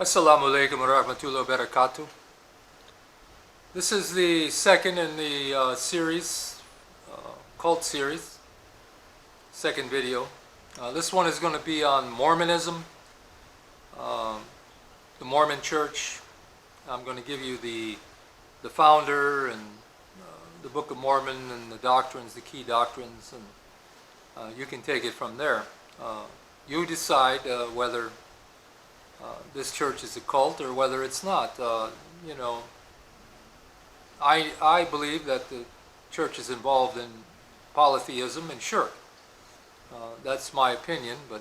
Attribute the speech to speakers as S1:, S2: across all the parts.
S1: Assalamu alaikum wa rahmatullahi wa barakatuh. This is the second in the series, cult series, second video. This one is going to be on Mormonism, the Mormon Church. I'm going to give you the founder and the Book of Mormon and the doctrines, the key doctrines, and you can take it from there. You decide whether this church is a cult or whether it's not. I believe that the church is involved in polytheism, and sure, that's my opinion, but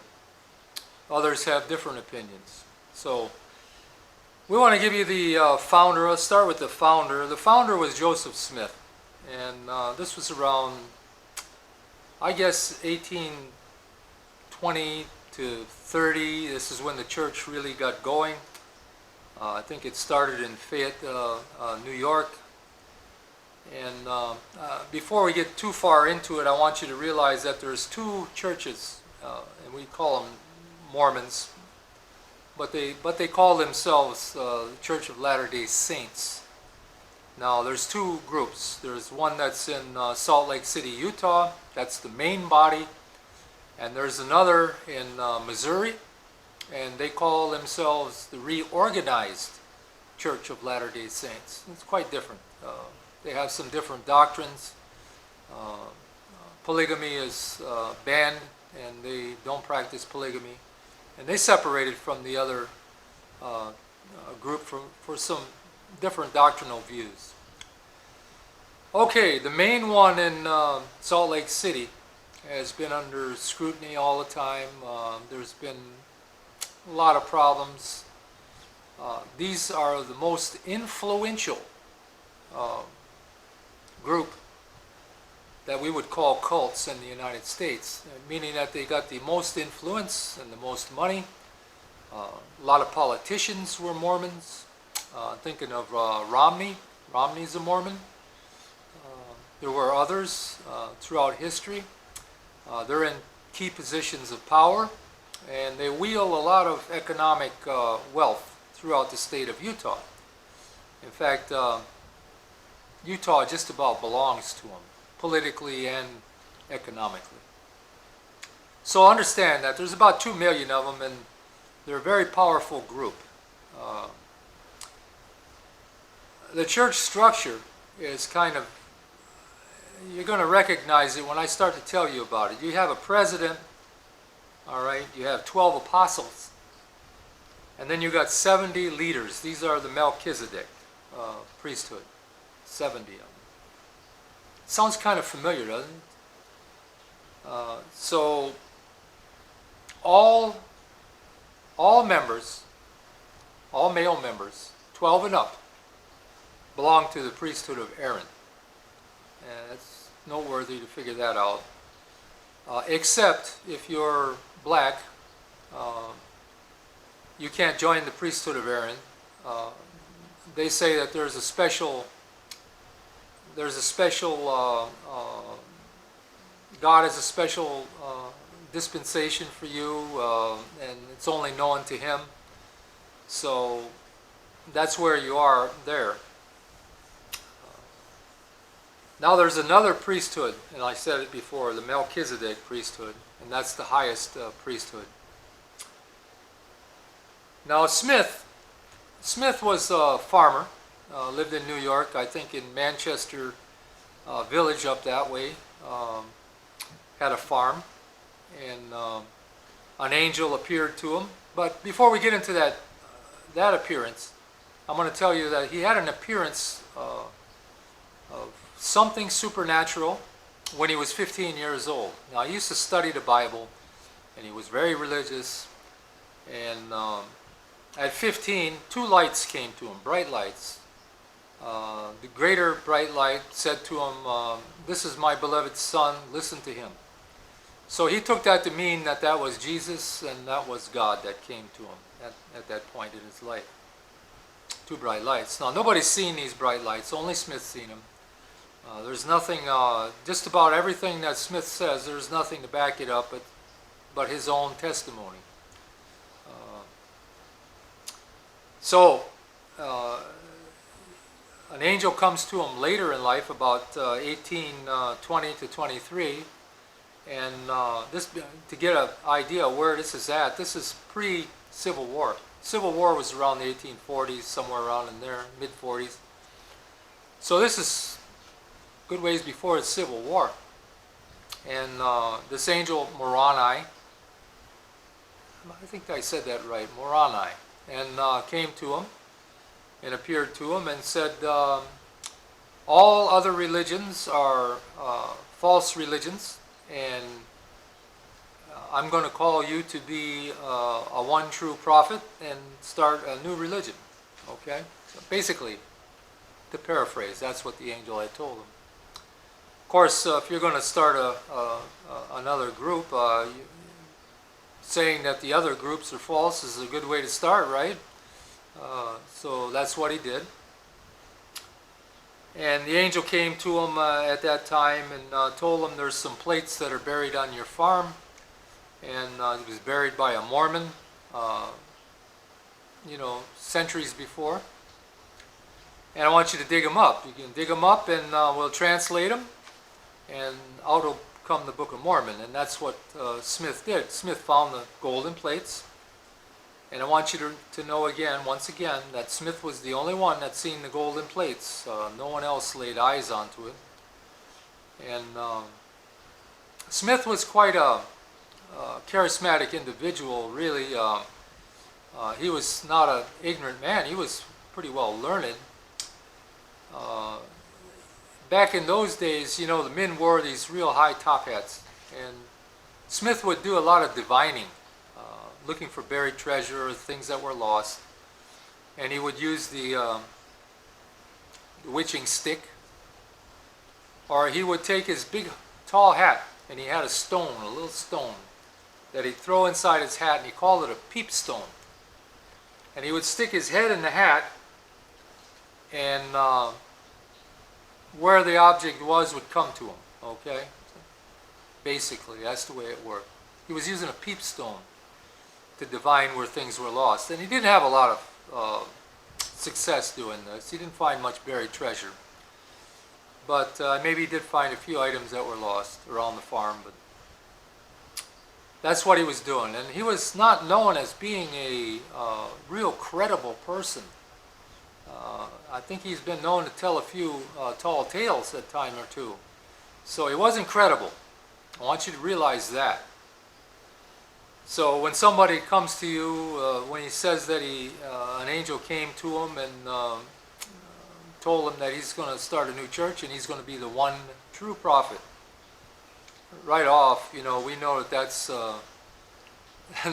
S1: others have different opinions. So we want to give you the founder. Let's start with the founder. The founder was Joseph Smith, and this was around, I guess, 1820 to 30. This is when the church really got going. I think it started in Fayette, New York. And before we get too far into it, I want you to realize that there's two churches, and we call them Mormons, but they call themselves the Church of Latter-day Saints. Now, there's two groups. There's one that's in Salt Lake City, Utah. That's the main body. And there's another in Missouri, and they call themselves the Reorganized Church of Latter-day Saints. It's quite different. They have some different doctrines. Polygamy is banned, and they don't practice polygamy. And they separated from the other group for some different doctrinal views. Okay, the main one in Salt Lake City has been under scrutiny all the time. There's been a lot of problems. These are the most influential group that we would call cults in the United States, meaning that they got the most influence and the most money. A lot of politicians were Mormons. Thinking of Romney. Romney's a Mormon. There were others throughout history. They're in key positions of power, and they wield a lot of economic wealth throughout the state of Utah. In fact, Utah just about belongs to them, politically and economically. So understand that there's about 2 million of them, and they're a very powerful group. The church structure is kind of, you're going to recognize it when I start to tell you about it. You have a president, all right, you have 12 apostles, and then you got 70 leaders. These are the Melchizedek priesthood, 70 of them. Sounds kind of familiar, doesn't it? So all members, all male members, 12 and up, belong to the priesthood of Aaron. And it's noteworthy to figure that out. Except if you're black, you can't join the priesthood of Aaron. They say that there's a special, God has a special dispensation for you, and it's only known to Him. So that's where you are there. Now there's another priesthood, and I said it before, the Melchizedek priesthood, and that's the highest priesthood. Now Smith was a farmer, lived in New York, I think in Manchester Village up that way, had a farm, and an angel appeared to him. But before we get into that appearance, I'm going to tell you that he had an appearance of something supernatural when he was 15 years old. Now, he used to study the Bible, and he was very religious, and at 15, 2 lights came to him, bright lights. The greater bright light said to him, "This is my beloved son, listen to him." So he took that to mean that that was Jesus and that was God that came to him at that point in his life. 2 bright lights. Now, nobody's seen these bright lights, only Smith's seen them. There's nothing, just about everything that Smith says, there's nothing to back it up but his own testimony. So, an angel comes to him later in life, about 1820 to 23, and this, to get an idea of where this is at, this is pre-Civil War. Civil War was around the 1840s, somewhere around in there, mid-40s. So this is good ways before the Civil War. And this angel, Moroni, I think I said that right, Moroni, and came to him and appeared to him and said, all other religions are false religions, and I'm going to call you to be a one true prophet and start a new religion. Okay? So basically, to paraphrase, that's what the angel had told him. Of course, if you're going to start another group, saying that the other groups are false is a good way to start, right? So that's what he did. And the angel came to him at that time and told him there's some plates that are buried on your farm. And it was buried by a Mormon, centuries before. And I want you to dig them up. You can dig them up and we'll translate them. And out will come the Book of Mormon. And that's what Smith did. Smith found the golden plates. And I want you to know again, once again, that Smith was the only one that seen the golden plates. No one else laid eyes onto it. And Smith was quite a charismatic individual, really. He was not an ignorant man. He was pretty well learned. Back in those days, the men wore these real high top hats. And Smith would do a lot of divining, looking for buried treasure or things that were lost. And he would use the witching stick. Or he would take his big, tall hat, and he had a little stone, that he'd throw inside his hat, and he called it a peep stone. And he would stick his head in the hat, and where the object was would come to him, okay? Basically, that's the way it worked. He was using a peep stone to divine where things were lost. And he didn't have a lot of success doing this. He didn't find much buried treasure. But maybe he did find a few items that were lost around the farm, but that's what he was doing. And he was not known as being a real credible person. I think he's been known to tell a few tall tales at a time or two. So he wasn't credible. I want you to realize that. So when somebody comes to you, when he says that an angel came to him and told him that he's going to start a new church and he's going to be the one true prophet, right off, we know that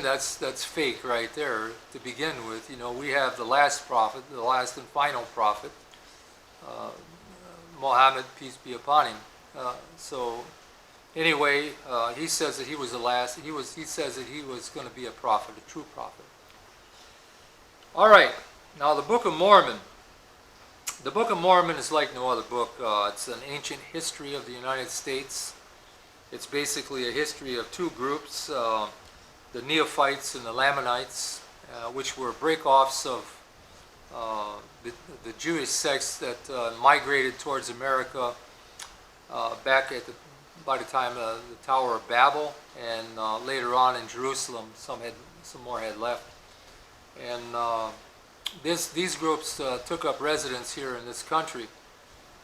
S1: that's fake right there to begin with. We have the last prophet, the last and final prophet, Muhammad, peace be upon him. So anyway, he says that he was the last. He says that he was going to be a prophet, a true prophet. All right, now the Book of Mormon. The Book of Mormon is like no other book. It's an ancient history of the United States. It's basically a history of two groups, the Neophytes and the Lamanites, which were break-offs of the Jewish sects that migrated towards America back by the time of the Tower of Babel, and later on in Jerusalem, some more had left. And these groups took up residence here in this country.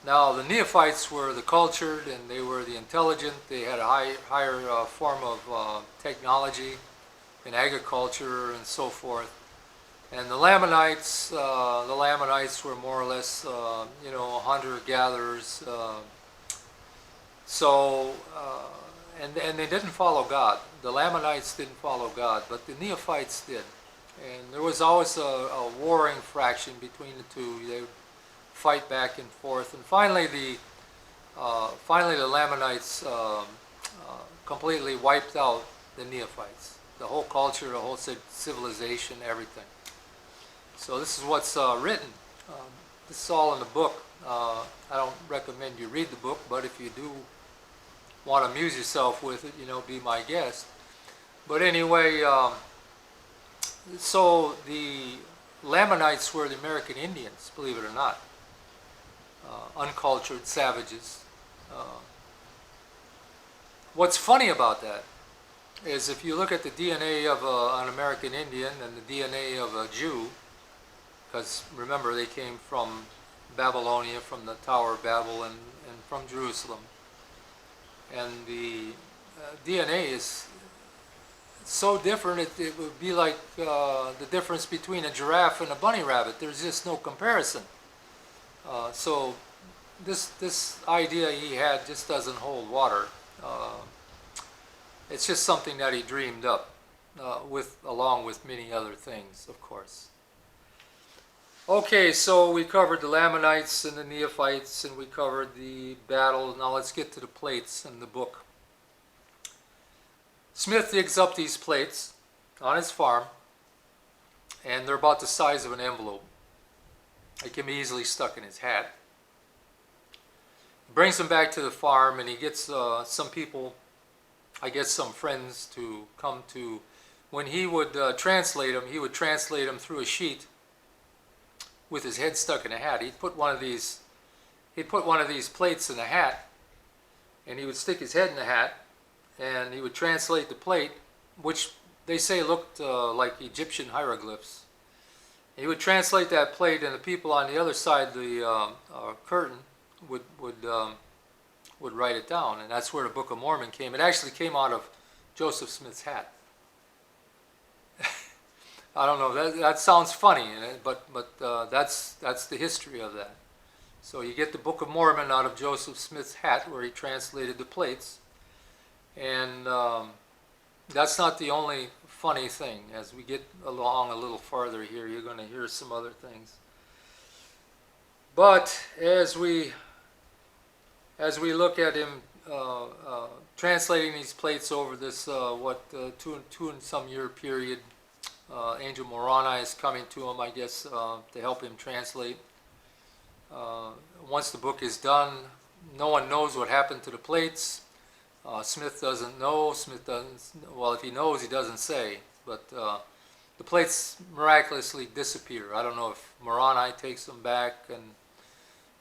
S1: Now, the Neophytes were the cultured, and they were the intelligent. They had a higher form of technology and agriculture and so forth. And the Lamanites were more or less, hunter-gatherers. And they didn't follow God. The Lamanites didn't follow God, but the Neophytes did. And there was always a warring fraction between the two. They would fight back and forth. And finally the Lamanites completely wiped out the Neophytes. The whole culture, the whole civilization, everything. So this is what's written. This is all in the book. I don't recommend you read the book, but if you do want to amuse yourself with it, be my guest. But anyway, so the Lamanites were the American Indians, believe it or not. Uncultured savages. Uh, what's funny about that is if you look at the DNA of an American Indian and the DNA of a Jew, because remember they came from Babylonia, from the Tower of Babel, and from Jerusalem. And the DNA is so different, it would be like the difference between a giraffe and a bunny rabbit. There's just no comparison. So this idea he had just doesn't hold water. It's just something that he dreamed up, along with many other things, of course. Okay, so we covered the Lamanites and the Nephites, and we covered the battle. Now let's get to the plates in the book. Smith digs up these plates on his farm, and they're about the size of an envelope. They can be easily stuck in his hat. He brings them back to the farm, and he gets some people, I guess some friends, to come to. When he would translate them, he would translate them through a sheet with his head stuck in a hat. He'd put one of these plates in a hat, and he would stick his head in the hat, and he would translate the plate, which they say looked like Egyptian hieroglyphs. He would translate that plate, and the people on the other side of the curtain would write it down, and that's where the Book of Mormon came. It actually came out of Joseph Smith's hat. I don't know. That sounds funny, but that's the history of that. So you get the Book of Mormon out of Joseph Smith's hat, where he translated the plates, and that's not the only funny thing. As we get along a little farther here, you're going to hear some other things. But as we look at him translating these plates over this two and some year period, Angel Moroni is coming to him, I guess, to help him translate. Once the book is done, no one knows what happened to the plates. Smith doesn't know. Well, if he knows, he doesn't say. But the plates miraculously disappear. I don't know if Moroni takes them back and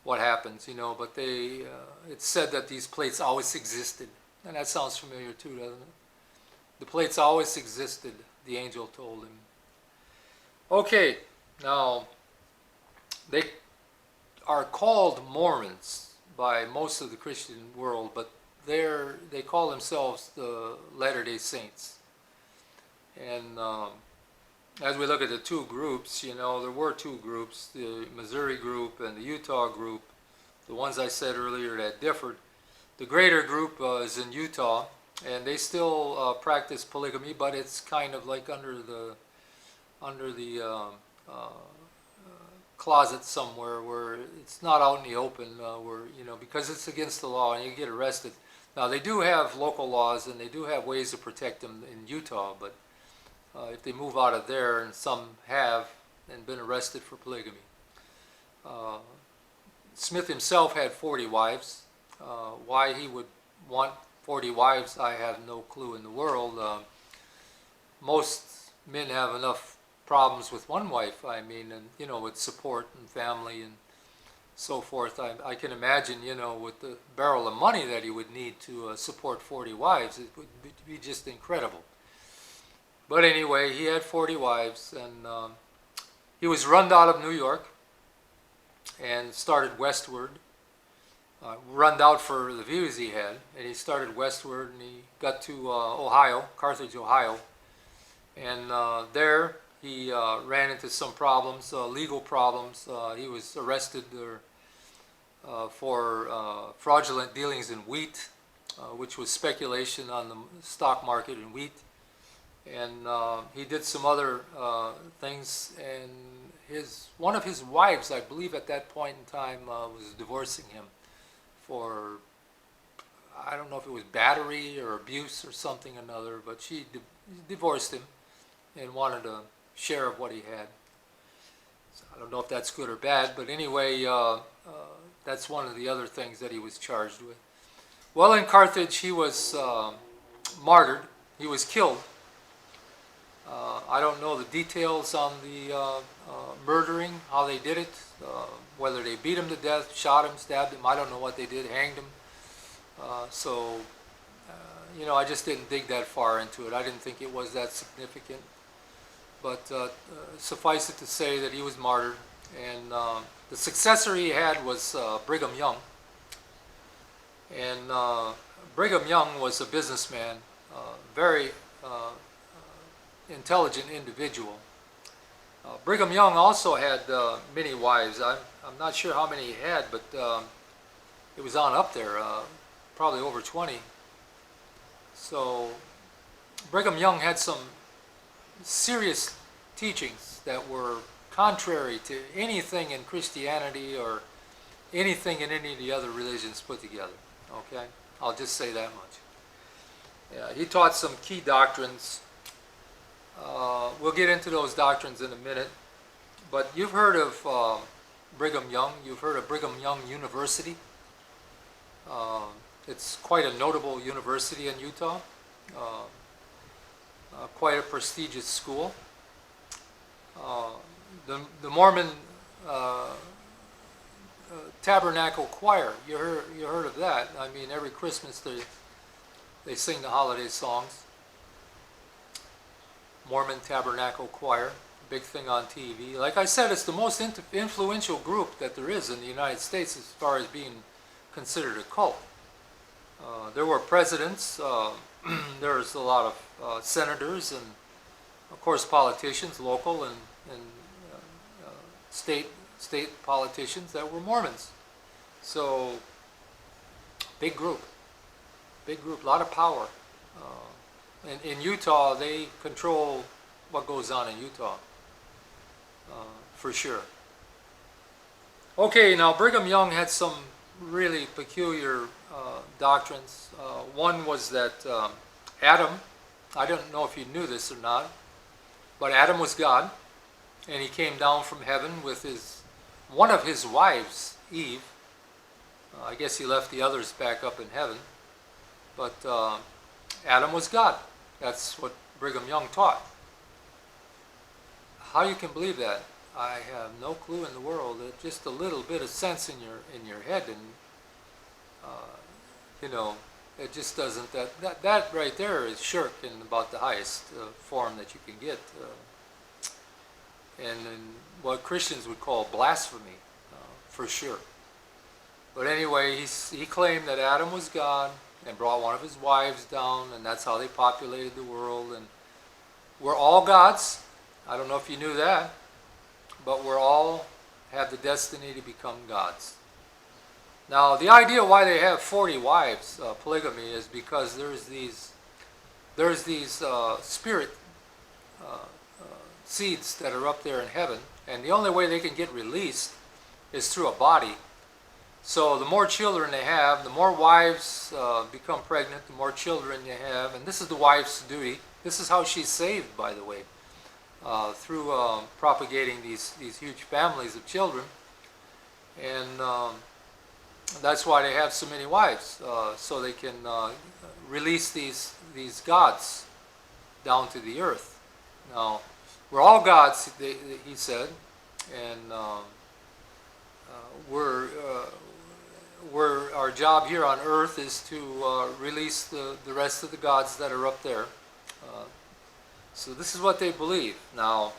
S1: what happens, but it's said that these plates always existed. And that sounds familiar too, doesn't it? The plates always existed, the angel told him. Okay, now, they are called Mormons by most of the Christian world, but they call themselves the Latter-day Saints. And as we look at the two groups, there were two groups, the Missouri group and the Utah group, the ones I said earlier that differed. The greater group is in Utah, and they still practice polygamy, but it's kind of like under the closet somewhere, where it's not out in the open, because it's against the law and you get arrested. Now they do have local laws and they do have ways to protect them in Utah, but if they move out of there, and some have and been arrested for polygamy. Smith himself had 40 wives. Why he would want 40 wives, I have no clue in the world. Most men have enough problems with one wife, and with support and family and so forth. I can imagine, with the barrel of money that he would need to support 40 wives, it would be just incredible. But anyway, he had 40 wives, and he was run out of New York and started westward. Run out for the views he had, and he started westward, and he got to Ohio, Carthage, Ohio, and there he ran into some problems, legal problems. He was arrested for fraudulent dealings in wheat, which was speculation on the stock market in wheat, and he did some other things, and one of his wives, I believe at that point in time, was divorcing him for, I don't know if it was battery or abuse or something or another, but she divorced him and wanted a share of what he had. So I don't know if that's good or bad, but anyway, that's one of the other things that he was charged with. Well, in Carthage, he was martyred. He was killed. I don't don't know the details on the murdering, how they did it, whether they beat him to death, shot him, stabbed him. I don't know what they did, hanged him. I just didn't dig that far into it. I didn't think it was that significant. But suffice it to say that he was martyred. And the successor he had was Brigham Young. And Brigham Young was a businessman, very intelligent individual. Brigham Young also had many wives. I'm not sure how many he had, but it was on up there, probably over 20. So Brigham Young had some serious teachings that were contrary to anything in Christianity or anything in any of the other religions put together. Okay? I'll just say that much. Yeah, he taught some key doctrines. We'll get into those doctrines in a minute. But you've heard of Brigham Young. You've heard of Brigham Young University. It's quite a notable university in Utah. Quite a prestigious school. The Mormon Tabernacle Choir, you heard of that. I mean, every Christmas they sing the holiday songs. Mormon Tabernacle Choir, big thing on TV. Like I said, it's the most influential group that there is in the United States as far as being considered a cult. There were presidents, there's a lot of senators, and of course politicians, local and state politicians that were Mormons. So, big group, a lot of power. In Utah, they control what goes on in Utah, for sure. Okay, now Brigham Young had some really peculiar doctrines. One was that Adam, I don't know if you knew this or not, but Adam was God, and he came down from heaven with one of his wives, Eve. I guess he left the others back up in heaven, but Adam was God. That's what Brigham Young taught. How you can believe that, I have no clue in the world. It's just a little bit of sense in your head, and it just doesn't. That right there is shirk in about the highest form that you can get, and what Christians would call blasphemy, for sure. But anyway, he claimed that Adam was God and brought one of his wives down, and that's how they populated the world. And we're all gods. I don't know if you knew that, but we're all have the destiny to become gods. Now, the idea why they have 40 wives, polygamy, is because there's these spirit seeds that are up there in heaven, and the only way they can get released is through a body. So the more children they have, the more wives become pregnant, the more children you have, and this is the wife's duty. This is how she's saved, by the way, through propagating these huge families of children. And that's why they have so many wives, so they can release these gods down to the earth. Now, we're all gods, he said, and our job here on earth is to release the rest of the gods that are up there. So this is what they believe. Now,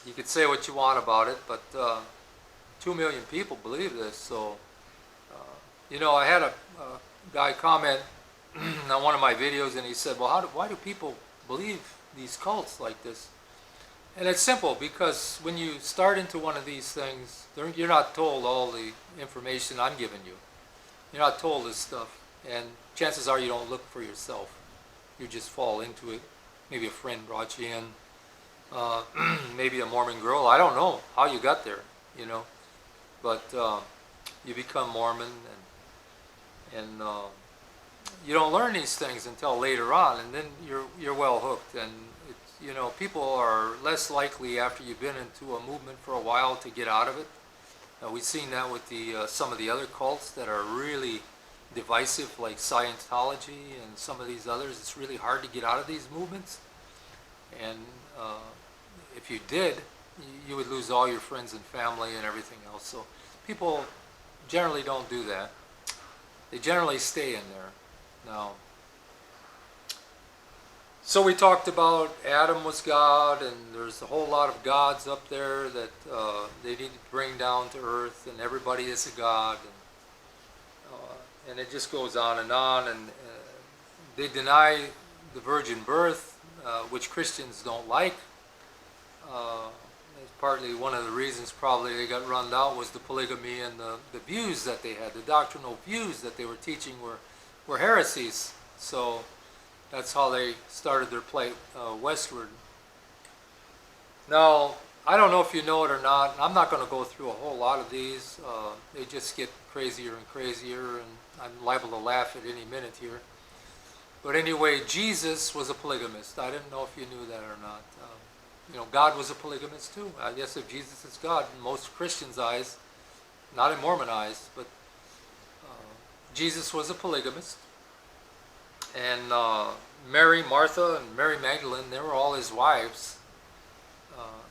S1: you could say what you want about it, but 2 million people believe this. So, I had a guy comment on one of my videos, and he said, well, why do people believe these cults like this? And it's simple, because when you start into one of these things, you're not told all the information I'm giving you. You're not told this stuff, and chances are you don't look for yourself. You just fall into it. Maybe a friend brought you in, maybe a Mormon girl. I don't know how you got there, but you become Mormon, and you don't learn these things until later on, and then you're well hooked. And people are less likely after you've been into a movement for a while to get out of it. We've seen that with some of the other cults that are really divisive, like Scientology and some of these others. It's really hard to get out of these movements. And if you did, you would lose all your friends and family and everything else. So people generally don't do that. They generally stay in there. Now, so we talked about Adam was God, and there's a whole lot of gods up there that they need to bring down to earth, and everybody is a god, and it just goes on, and they deny the virgin birth, which Christians don't like. Partly one of the reasons probably they got run out was the polygamy and the views that they had, the doctrinal views that they were teaching were heresies. So that's how they started their plight westward. Now, I don't know if you know it or not. I'm not going to go through a whole lot of these. They just get crazier and crazier, and I'm liable to laugh at any minute here. But anyway, Jesus was a polygamist. I didn't know if you knew that or not. God was a polygamist too. I guess if Jesus is God, in most Christians' eyes, not in Mormon eyes, but Jesus was a polygamist. And Mary, Martha, and Mary Magdalene, they were all his wives.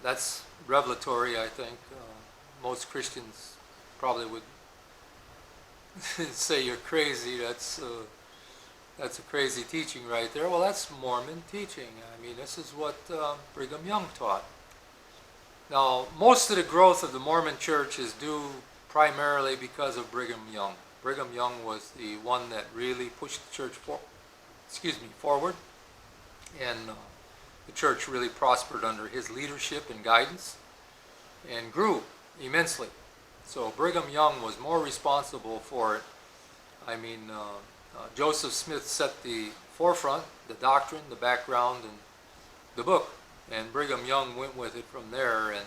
S1: That's revelatory, I think. Most Christians probably would say you're crazy. That's a crazy teaching right there. Well, that's Mormon teaching. I mean, this is what Brigham Young taught. Now, most of the growth of the Mormon church is due primarily because of Brigham Young. Brigham Young was the one that really pushed the church forward, and the church really prospered under his leadership and guidance and grew immensely. So Brigham Young was more responsible for it. I mean, Joseph Smith set the forefront, the doctrine, the background, and the book. And Brigham Young went with it from there, and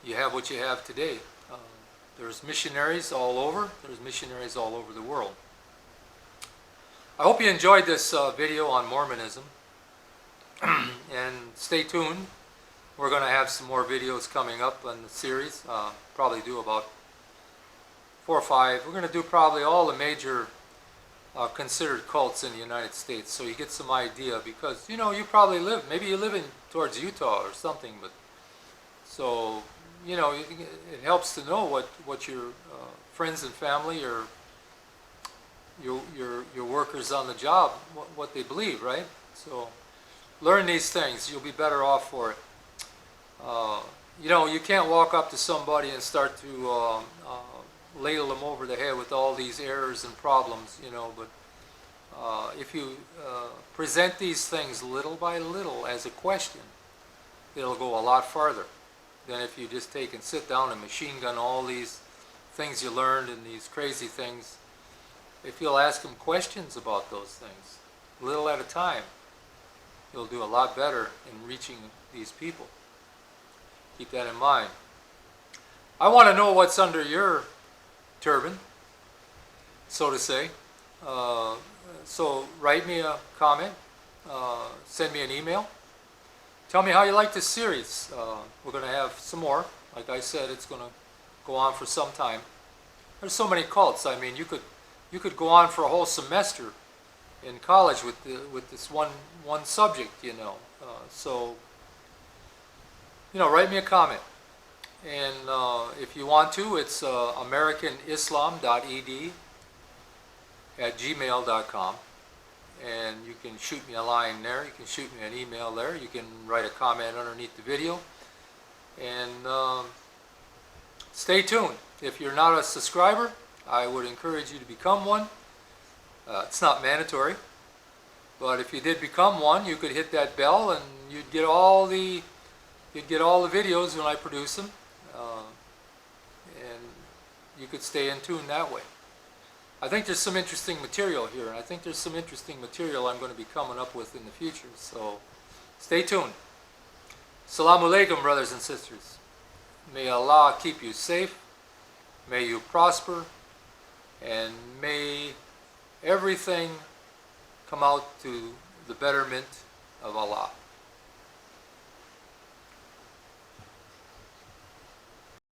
S1: you have what you have today. There's missionaries all over. There's missionaries all over the world. I hope you enjoyed this video on Mormonism. And stay tuned. We're going to have some more videos coming up in the series. Probably do about 4 or 5. We're going to do probably all the major considered cults in the United States, so you get some idea, because you probably maybe you live in towards Utah or something, but so it helps to know what your friends and family or your workers on the job, what they believe, right? So learn these things. You'll be better off for it. You can't walk up to somebody and start to ladle them over the head with all these errors and problems, but if you present these things little by little as a question, it'll go a lot farther than if you just take and sit down and machine gun all these things you learned and these crazy things. If you'll ask them questions about those things, little at a time, you'll do a lot better in reaching these people. Keep that in mind. I want to know what's under your turban, so to say. So write me a comment, send me an email. Tell me how you like this series. We're going to have some more. Like I said, it's going to go on for some time. There's so many cults. I mean, you could go on for a whole semester in college with this one subject, So, write me a comment. And if you want to, it's americanislam.ed@gmail.com. And you can shoot me a line there. You can shoot me an email there. You can write a comment underneath the video. And stay tuned. If you're not a subscriber, I would encourage you to become one. It's not mandatory. But if you did become one, you could hit that bell and you'd get all the videos when I produce them. And you could stay in tune that way. I think there's some interesting material here, and I think there's some interesting material I'm going to be coming up with in the future. So stay tuned. Assalamu alaikum, brothers and sisters. May Allah keep you safe. May you prosper. And may everything come out to the betterment of Allah.